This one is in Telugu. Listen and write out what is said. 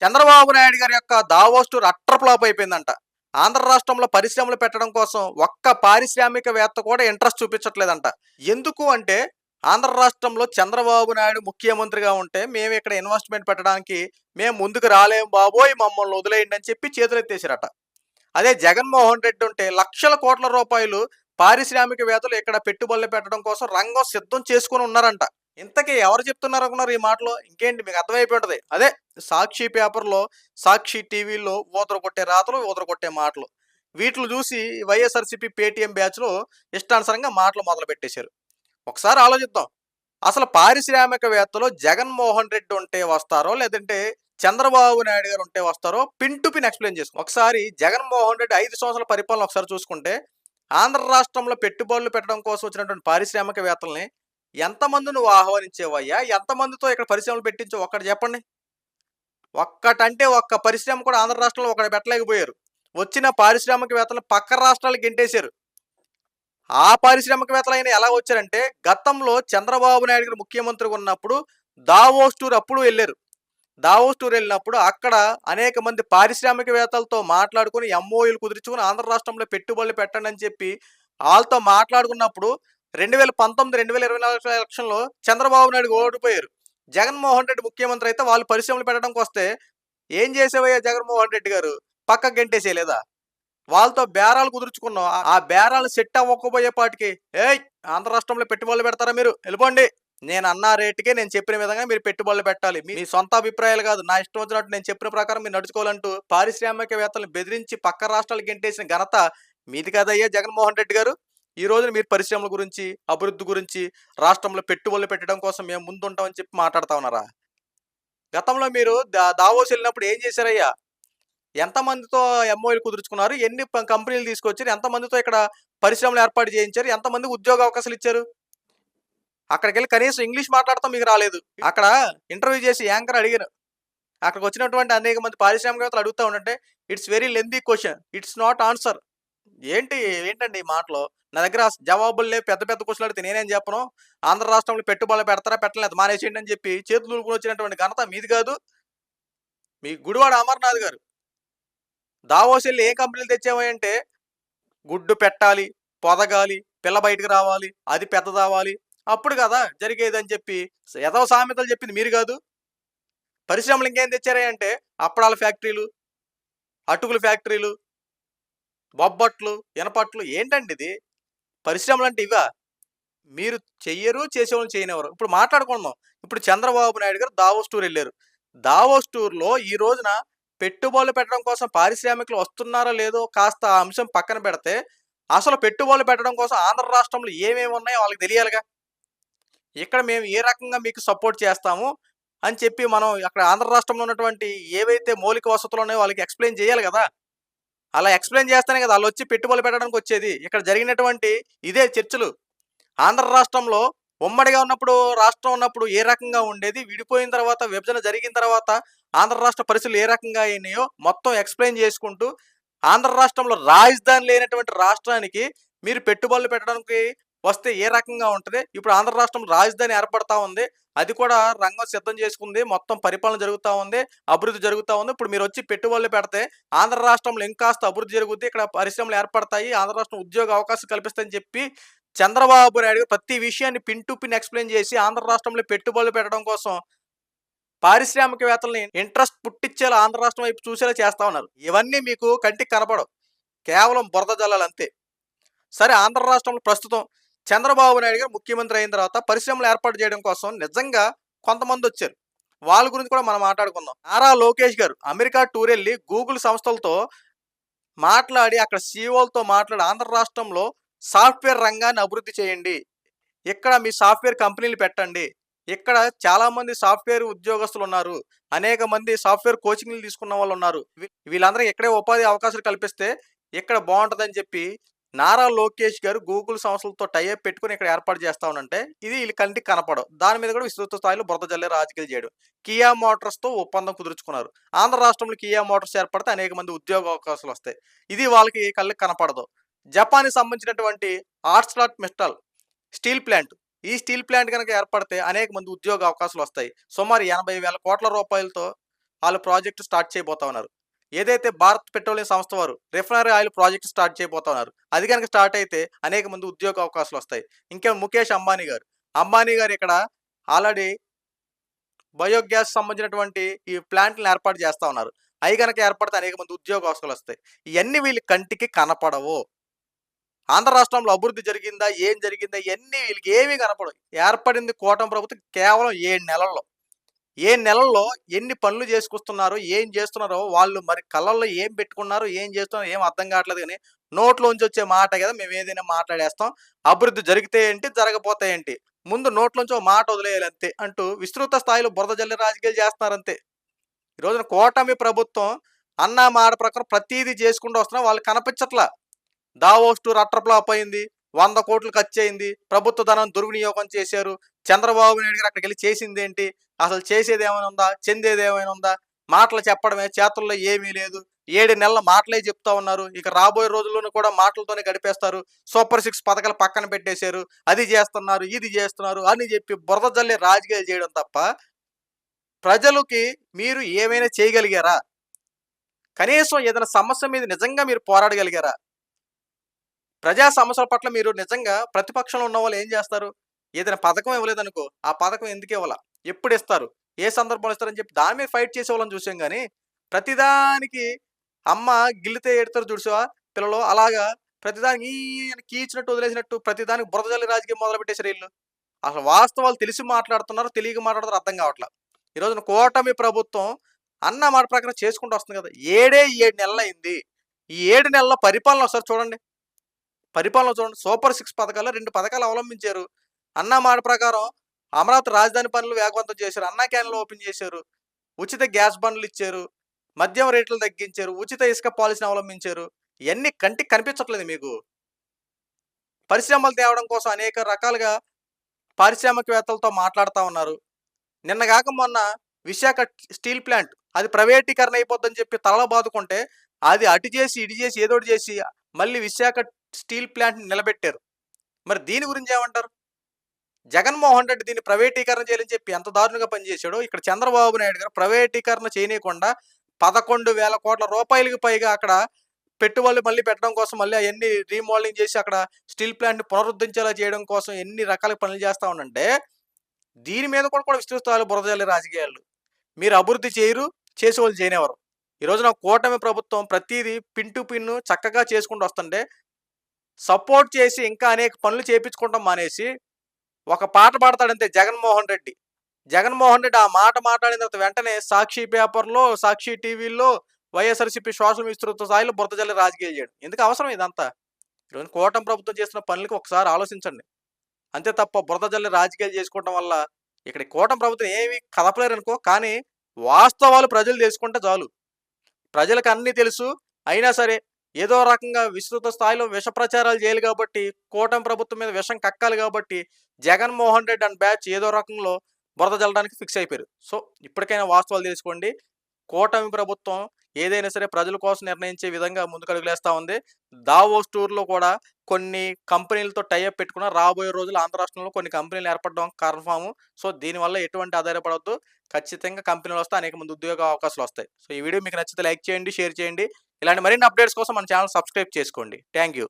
చంద్రబాబు నాయుడు గారి యొక్క దావోస్ టూర్ అట్టర్ ఫ్లాప్ అయిపోయిందంట. ఆంధ్ర రాష్ట్రంలో పరిశ్రమలు పెట్టడం కోసం ఒక్క పారిశ్రామికవేత్త కూడా ఇంట్రెస్ట్ చూపించట్లేదంట. ఎందుకు అంటే ఆంధ్ర రాష్ట్రంలో చంద్రబాబు నాయుడు ముఖ్యమంత్రిగా ఉంటే మేము ఇక్కడ ఇన్వెస్ట్మెంట్ పెట్టడానికి మేము ముందుకు రాలేము బాబోయ్ మమ్మల్ని వదిలేయండి అని చెప్పి చేతులెత్తేసారట. అదే జగన్మోహన్ రెడ్డి ఉంటే లక్షల కోట్ల రూపాయలు పారిశ్రామికవేత్తలు ఇక్కడ పెట్టుబడులు పెట్టడం కోసం రంగం సిద్ధం చేసుకుని ఉన్నారంట. ఇంతకీ ఎవరు చెప్తున్నారు అనుకున్నారు ఈ మాటలు? ఇంకేంటి మీకు అర్థమైపోయి ఉంటది. అదే సాక్షి పేపర్‌లో, సాక్షి టీవీలో ఊదర కొట్టే రాతలు, ఊదర కొట్టే మాటలు. వీటిని చూసి వైఎస్ఆర్‌సీపీ పేటీఎం బ్యాచ్‌లో ఇష్టానుసారంగా మాటలు మొదలుపెట్టేశారు. ఒకసారి ఆలోచిద్దాం. అసలు పారిశ్రామికవేత్తలు జగన్మోహన్ రెడ్డి ఉంటే వస్తారో, లేదంటే చంద్రబాబు నాయుడు గారు ఉంటే వస్తారో పిన్ టు పిన్ ఎక్స్‌ప్లెయిన్ చేసుకో. ఒకసారి జగన్మోహన్ రెడ్డి 5 సంవత్సరాల పరిపాలన ఒకసారి చూసుకుంటే, ఆంధ్ర రాష్ట్రంలో పెట్టుబడులు పెట్టడం కోసం వచ్చినటువంటి పారిశ్రామికవేత్తల్ని ఎంతమంది నువ్వు ఆహ్వానించావయ్యా? ఎంతమందితో ఇక్కడ పరిశ్రమలు పెట్టించావు ఒక్కటి చెప్పండి. ఒక్కటంటే ఒక్క పరిశ్రమ కూడా ఆంధ్ర రాష్ట్రంలో ఒకటి పెట్టలేకపోయారు. వచ్చిన పారిశ్రామికవేత్తలను పక్క రాష్ట్రాలకు గెంటేశారు. ఆ పారిశ్రామికవేత్తలైనా ఎలా వచ్చారంటే, గతంలో చంద్రబాబు నాయుడు గారు ముఖ్యమంత్రిగా ఉన్నప్పుడు దావోస్ టూర్ అప్పుడు వెళ్లారు. దావోస్ టూర్ వెళ్ళినప్పుడు అక్కడ అనేక మంది పారిశ్రామికవేత్తలతో మాట్లాడుకొని ఎంఓయూలు కుదుర్చుకొని ఆంధ్ర రాష్ట్రంలో పెట్టుబడులు పెట్టండి అని చెప్పి వాళ్ళతో మాట్లాడుకున్నప్పుడు 2019, 2024 ఎలక్షన్‌లో చంద్రబాబు నాయుడు ఓడిపోయారు. జగన్మోహన్ రెడ్డి ముఖ్యమంత్రి అయితే వాళ్ళు పరిశ్రమలు పెట్టడానికి వస్తే, "ఏం చేసావయ్యా జగన్మోహన్ రెడ్డి గారు? పక్కకు గెంటేసేయలేదా? వాళ్ళతో బేరాలు కుదుర్చుకున్నాం. ఆ బేరాలు సెట్ అవ్వకపోయేపాటికి, "ఏయ్! ఆంధ్ర రాష్ట్రంలో పెట్టుబడులు పెడతారా మీరు? ఎళ్ళిపోండి. నేనన్న రేటుకే నేను చెప్పిన విధంగా మీరు పెట్టుబడులు పెట్టాలి. మీ సొంత అభిప్రాయాలు కాదు. నా ఇష్టం వచ్చినట్టు నేను చెప్పిన ప్రకారం మీరు నడుచుకోవాలంటూ పారిశ్రామికవేత్తలను బెదిరించి పక్క రాష్ట్రాలకు గెంటేసిన ఘనత మీది కాదయ్యా జగన్మోహన్ రెడ్డి గారు. ఈ రోజున మీరు పరిశ్రమల గురించి, అభివృద్ధి గురించి, రాష్ట్రంలో పెట్టుబడులు పెట్టడం కోసం మేము ముందుంటామని చెప్పి మాట్లాడుతా ఉన్నారా? గతంలో మీరు దావోస్ వెళ్ళినప్పుడు ఏం చేశారయ్యా? ఎంతమందితో ఎంఓయూలు కుదుర్చుకున్నారు? ఎన్ని కంపెనీలు తీసుకొచ్చారు? ఎంతమందితో ఇక్కడ పరిశ్రమలు ఏర్పాటు చేయించారు? ఎంతమందికి ఉద్యోగ అవకాశాలు ఇచ్చారు? అక్కడికెళ్ళి కనీసం ఇంగ్లీష్ మాట్లాడటం మీకు రాలేదు. అక్కడ ఇంటర్వ్యూ చేసి యాంకర్ అడిగారు. అక్కడికొచ్చినటువంటి అనేక మంది పారిశ్రామికవేత్తలు అడుగుతా ఉండంటే, "it's very lengthy question. It's not answer." ఏంటండి ఈ మాటలు? నా దగ్గర జవాబులు లేవు. పెద్ద పెద్ద క్వెషన్‌లు అడిగితే నేనేం చెప్పను? ఆంధ్ర రాష్ట్రంలో పెట్టుబడులు పెడతారా? పెట్టలేదా? మానేసేయండి అని చెప్పి చేతులు దులుపుకొని వచ్చినటువంటి ఘనత మీది కాదు. మీ గుడివాడ అమర్‌నాథ్ గారు దావోస్ ఎళ్లి ఏ కంపెనీలు తెచ్చావయ్యా అంటే, గుడ్డు పెట్టాలి, పొదగాలి, పిల్ల బయటకు రావాలి, అది పెద్దదవ్వాలి. అప్పుడు కదా జరిగేదని చెప్పి ఎదవ సామెతలు చెప్పింది మీరు గాదు. పరిశ్రమలు ఇంకేం తెచ్చారయ్యా అంటే, అప్పడాల ఫ్యాక్టరీలు, అటుకుల ఫ్యాక్టరీలు, బొబ్బట్లు, ఇనపట్లు ఏంటండి ఇది? పరిశ్రమలంటే ఇవా? మీరు చెయ్యరు, చేసేవాళ్ళని చేయనివ్వరు. ఇప్పుడు మాట్లాడుకుందాం. ఇప్పుడు చంద్రబాబు నాయుడు గారు దావోస్ టూర్ ఎళ్లారు. దావోస్ టూర్‌లో ఈ రోజున పెట్టుబడులు పెట్టడం కోసం పారిశ్రామికులు వస్తున్నారో లేదో కాస్త ఆ అంశం పక్కన పెడితే, అసలు పెట్టుబడులు పెట్టడం కోసం ఆంధ్ర రాష్ట్రంలో ఏమేమి ఉన్నాయో వాళ్ళకి తెలియాలిగా. ఇక్కడ మేము ఏ రకంగా మీకు సపోర్ట్ చేస్తాము అని చెప్పి మనం అక్కడ ఆంధ్ర రాష్ట్రంలో ఉన్నటువంటి ఏవైతే మౌలిక వసతులు ఉన్నాయో వాళ్ళకి ఎక్స్‌ప్లెయిన్ చేయాలి గదా! అలా ఎక్స్‌ప్లెయిన్ చేస్తేనే కదా ఆళ్ళొచ్చి పెట్టుబడులు పెట్టడానికొచ్చేది. ఇక్కడ జరిగినటువంటి ఇదే చర్చలు. ఆంధ్ర రాష్ట్రంలో ఉమ్మడిగా ఉన్నప్పుడు, రాష్ట్రం ఉన్నప్పుడు ఏ రకంగా ఉండేది? విడిపోయిన తర్వాత, విభజన జరిగిన తర్వాత ఆంధ్ర రాష్ట్ర పరిస్థితులు ఏ రకంగా అయినాయో మొత్తం ఎక్స్‌ప్లెయిన్ చేసుకుంటూ, ఆంధ్ర రాష్ట్రంలో రాజధాని లేనటువంటి రాష్ట్రానికి మీరు పెట్టుబడులు పెట్టడానికి వస్తే ఏ రకంగా ఉంటది? ఇప్పుడు ఆంధ్ర రాష్ట్రంలో రాజధాని ఏర్పడతా ఉంది. అది కూడా రంగం సిద్ధం చేసుకుంది. మొత్తం పరిపాలన జరుగుతా ఉంది. అభివృద్ధి జరుగుతా ఉంది. ఇప్పుడు మీరొచ్చి పెట్టుబడులు పెడితే ఆంధ్ర రాష్ట్రంలో ఇంకాస్త అభివృద్ధి జరుగుద్ది. ఇక్కడ పరిశ్రమలు ఏర్పడతాయి. ఆంధ్ర రాష్ట్రం ఉద్యోగ అవకాశాలు కల్పిస్తాయని చెప్పి చంద్రబాబు నాయుడు గారు ప్రతి విషయాన్ని పిన్ టు పిన్ ఎక్స్‌ప్లెయిన్ చేసి ఆంధ్ర రాష్ట్రంలో పెట్టుబడులు పెట్టడం కోసం పారిశ్రామికవేత్తలని ఇంట్రెస్ట్ పుట్టిచ్చేలా ఆంధ్ర రాష్ట్రం వైపు చూసేలా చేస్తా ఉన్నారు. ఇవన్నీ మీకు కంటికి కనపడవు. కేవలం బురద జల్లాలంతే. సరే ఆంధ్ర రాష్ట్రంలో ప్రస్తుతం చంద్రబాబు నాయుడు గారు ముఖ్యమంత్రి అయిన తర్వాత పరిశ్రమలు ఏర్పాటు చేయడం కోసం నిజంగా కొంతమందొచ్చారు. వాళ్ళ గురించి కూడా మనం మాట్లాడుకుందాం. నారా లోకేష్ గారు అమెరికా టూర్ ఎళ్లి గూగుల్ సంస్థలతో మాట్లాడి అక్కడ సీఈఓలతో మాట్లాడి ఆంధ్ర రాష్ట్రంలో సాఫ్ట్‌వేర్ రంగాన్ని అభివృద్ధి చేయండి. ఇక్కడ మీ సాఫ్ట్‌వేర్ కంపెనీలు పెట్టండి. ఇక్కడ చాలామంది సాఫ్ట్‌వేర్ ఉద్యోగస్తులున్నారు. అనేక మంది సాఫ్ట్‌వేర్ కోచింగ్‌లు తీసుకున్న వాళ్ళున్నారు. వీళ్ళందరికీ ఇక్కడే ఉపాధి అవకాశాలు కల్పిస్తే ఇక్కడ బావుంటదని చెప్పి నారా లోకేష్ గారు గూగుల్ సంస్థలతో టై అప్ పెట్టుకొని ఇక్కడ ఏర్పాటు చేస్తా ఉనంటే ఇది ఈళ్ళ కంటికి కనపడవు. దాని మీద కూడా విస్తృత స్థాయిలో బురద జల్లే రాజకీయాలు చేయడం. కియా మోటార్స్‌తో ఒప్పందం కుదుర్చుకున్నారు. ఆంధ్ర రాష్ట్రంలో కియా మోటార్స్ ఏర్పడితే అనేక మంది ఉద్యోగ అవకాశాలొస్తాయి. ఇది వాళ్ళకి కళ్ళకి కనపడదు. జపాన్‌కి సంబంధించినటువంటి ఆర్స్‌లాట్ మిట్టల్ స్టీల్ ప్లాంట్. ఈ స్టీల్ ప్లాంట్ గనక ఏర్పడితే అనేక మంది ఉద్యోగ అవకాశాలొస్తాయి. సుమారు 80,000 కోట్ల రూపాయలతో వాళ్ళు ప్రాజెక్ట్ స్టార్ట్ చేయబోతా ఉన్నారు. ఏదైతే భారత్ పెట్రోలియం సంస్థ వారు రిఫైనరీ ఆయిల్ ప్రాజెక్ట్ స్టార్ట్ చేయబోతా ఉన్నారు. అది గనుక స్టార్ట్ అయితే అనేక మంది ఉద్యోగ అవకాశాలు వస్తాయి. ఇంకా ముఖేష్ అంబానీ గారు. అంబానీ గారు ఇక్కడ ఆల్రెడీ బయోగ్యాస్ సంబంధించినటువంటి ఈ ప్లాంట్‌లను ఏర్పాటు చేస్తా ఉన్నారు. అయి గనక ఏర్పడితే అనేక మంది ఉద్యోగ అవకాశాలొస్తాయి. ఇయన్నీ వీళ్ళ కంటికి కనపడవు. ఆంధ్ర రాష్ట్రంలో అభివృద్ధి జరిగిందా? ఏం జరిగిందా? ఇయన్నీ వీళ్ళకి ఏమీ కనపడవు. ఏర్పడింది కూటమి ప్రభుత్వం కేవలం 7 నెలల్లో. 7 నెలల్లో ఎన్ని పనులు చేసుకొస్తున్నారో, ఏం చేస్తున్నారో వాళ్ళు మరి కళ్ళల్లో ఏం పెట్టుకున్నారో, ఏం చేస్తున్నారో ఏం అర్థం కావట్లేదు గానీ, నోట్లోంచి వచ్చే మాట కదా! మేమేదైనా మాట్లాడేస్తాం. అభివృద్ధి జరిగితే ఏంటి? జరగపోతే ఏంటి? ముందు నోట్లోంచి ఒక మాట వదిలేయాలి అంతే అంటూ విస్తృత స్థాయిలో బురద జల్లే రాజకీయాలు చేస్తున్నారంతే. ఈ రోజున కూటమి ప్రభుత్వం అన్న మాట ప్రకారం ప్రతీదీ చేసుకుంటూ వస్తున్నా వాళ్ళకి కనిపించట్లా. దావోస్ టూర్ అట్టర్ ఫ్లాప్ అయింది. 100 కోట్లు ఖర్చయింది. ప్రభుత్వ ధనం దుర్వినియోగం చేశారు. చంద్రబాబు నాయుడు గారు అక్కడికెళ్ళి చేసిందేంటి? అసలు చేసేదేమైనా ఉందా? చెందేదేమైనా ఉందా? మాటలు చెప్పడమే, చేతుల్లో ఏమీ లేదు. 7 నెలల మాటలే చెప్తా ఉన్నారు. ఇక రాబోయే రోజుల్లోనూ కూడా మాటలతోనే గడిపేస్తారు. సూపర్ 6 పథకాలు పక్కన పెట్టేశారు. అది చేస్తున్నారు, ఇది చేస్తున్నారు అని చెప్పి బురద జల్లే రాజకీయాలు చేయడం తప్ప, ప్రజలకి మీరు ఏమైనా చేయగలిగారా? కనీసం ఏదైనా సమస్య మీద నిజంగా మీరు పోరాడగలిగారా? ప్రజా సమస్యల పట్ల మీరు నిజంగా ప్రతిపక్షంలో ఉన్నవాళ్ళు ఏం చేస్తారు? ఏదైనా పథకం ఇవ్వలేదనుకో, ఆ పథకం ఎందుకు ఇవ్వలా? ఎప్పుడిస్తారు? ఏ సందర్భంలో ఇస్తారని చెప్పి దాని మీద ఫైట్ చేసేవాళ్ళని చూసాం గానీ, ప్రతిదానికి అమ్మ గిల్లితే ఏడుతారు చూసావా పిల్లలు, అలాగా ప్రతిదానికి అని కీచినట్టు వదిలేసినట్టు ప్రతిదానికి బురద జల్లి రాజకీయం మొదలుపెట్టేసారు ఈళ్ళు. అసలు వాస్తవాలు తెలిసి మాట్లాడుతున్నారో, తెలియక మాట్లాడుతున్నారో అర్థం కావట్లా. ఈ రోజున కూటమి ప్రభుత్వం అన్న మాట ప్రకారం చేసుకుంటూ వస్తుంది కదా! 7 నెలలయింది. ఈ 7 నెలల పరిపాలన ఒకసారి చూడండి. పరిపాలన చూడండి. సూపర్ 6 పథకాల్లో 2 పథకాలు అవలంబించారు. అన్న మాట ప్రకారం అమరావతి రాజధాని పనులు వేగవంతం చేశారు. అన్నా క్యాన్‌లు ఓపెన్ చేశారు. ఉచిత గ్యాస్ బండ్లిచ్చారు. మద్యం రేట్లు తగ్గించారు. ఉచిత ఇసుక పాలసీని అవలంబించారు. ఇయన్నీ కంటికి కనిపించట్లేదు మీకు. పరిశ్రమలు తేవడం కోసం అనేక రకాలుగా పారిశ్రామికవేత్తలతో మాట్లాడుతా ఉన్నారు. నిన్నగాక మొన్న విశాఖ స్టీల్ ప్లాంట్ అది ప్రైవేటీకరణ అయిపోద్దని చెప్పి తలలో బాదుకుంటే, అది అటు చేసి, ఇటు చేసి ఏదోటి చేసి మళ్ళీ విశాఖ స్టీల్ ప్లాంట్‌ని నిలబెట్టారు. మరి దీని గురించి ఏమంటారు? జగన్మోహన్ రెడ్డి దీన్ని ప్రైవేటీకరణ చేయాలని చెప్పి ఎంత దారుణంగా పనిచేశాడో, ఇక్కడ చంద్రబాబు నాయుడు గారు ప్రైవేటీకరణ చేయనీయకుండా 11,000 కోట్ల రూపాయలకి పైగా అక్కడ పెట్టుబడులు మళ్ళీ పెట్టడం కోసం మళ్ళీ అయన్నీ రీమోడలింగ్ చేసి అక్కడ స్టీల్ ప్లాంట్‌ని పునరుద్ధరించేలా చేయడం కోసం ఎన్ని రకాల పనులు చేస్తా ఉన్నాడంటే, దీని మీద కూడా విస్తృత స్థాయిలో బురద జల్లే రాజకీయాలు. మీరు అభివృద్ధి చేయరు, చేసేవాళ్ళు చేయనివ్వరు. ఈ రోజున కూటమి ప్రభుత్వం ప్రతీదీ పిన్ టు పిన్ చక్కగా చేసుకుంటూ వస్తుంటే, సపోర్ట్ చేసి ఇంకా అనేక పనులు చేపించుకోవడం మానేసి, ఒక పాట పాడతాడంతే జగన్మోహన్ రెడ్డి. జగన్మోహన్ రెడ్డి ఆ మాట మాట్లాడిన తర్వాత వెంటనే సాక్షి పేపర్‌లో, సాక్షి టీవీల్లో, వైఎస్ఆర్‌సీపీ సోషల్ విస్తృత స్థాయిలో బురద జల్లే రాజకీయాలు చేయడం. ఎందుకు అవసరం ఇదంతా? ఈరోజు కూటమి ప్రభుత్వం చేస్తున్న పనులకి ఒకసారి ఆలోచించండి. అంతే తప్ప బురద జల్లే రాజకీయాలు చేసుకోవడం వల్ల ఇక్కడ కూటమి ప్రభుత్వం ఏమి కదపలేరనుకో, కానీ వాస్తవాలు ప్రజలు తెలుసుకుంటే చాలు. ప్రజలకు అన్నీ తెలుసు. అయినా సరే ఏదో రకంగా విస్తృత స్థాయిలో విష ప్రచారాలు చేయాలి కాబట్టి, కూటమి ప్రభుత్వం మీద విషం కక్కాలి కాబట్టి, జగన్మోహన్ రెడ్డి అండ్ బ్యాచ్ ఏదో రకంలో బురద జల్లడానికి ఫిక్స్ అయిపోయారు. సో, ఇప్పటికైనా వాస్తవాలు తెలుసుకోండి. కూటమి ప్రభుత్వం ఏదైనా సరే ప్రజల కోసం నిర్ణయించే విధంగా ముందుకడుగులేస్తా ఉంది. దావోస్ టూర్‌లో కూడా కొన్ని కంపెనీలతో టై అప్ పెట్టుకున్న రాబోయే రోజుల్లో ఆంధ్ర రాష్ట్రంలో కొన్ని కంపెనీలు ఏర్పడడం కన్ఫర్మ్. సో, దీనివల్ల ఎటువంటి ఆధారపడొద్దు. ఖచ్చితంగా కంపెనీలొస్తాయి. అనేక మంది ఉద్యోగ అవకాశాలొస్తాయి. సో, ఈ వీడియో మీకు నచ్చితే లైక్ చేయండి, షేర్ చేయండి. ఇలాంటి మరిన్ని అప్డేట్స్ కోసం మన ఛానల్ సబ్స్క్రైబ్ చేసుకోండి. Thank you.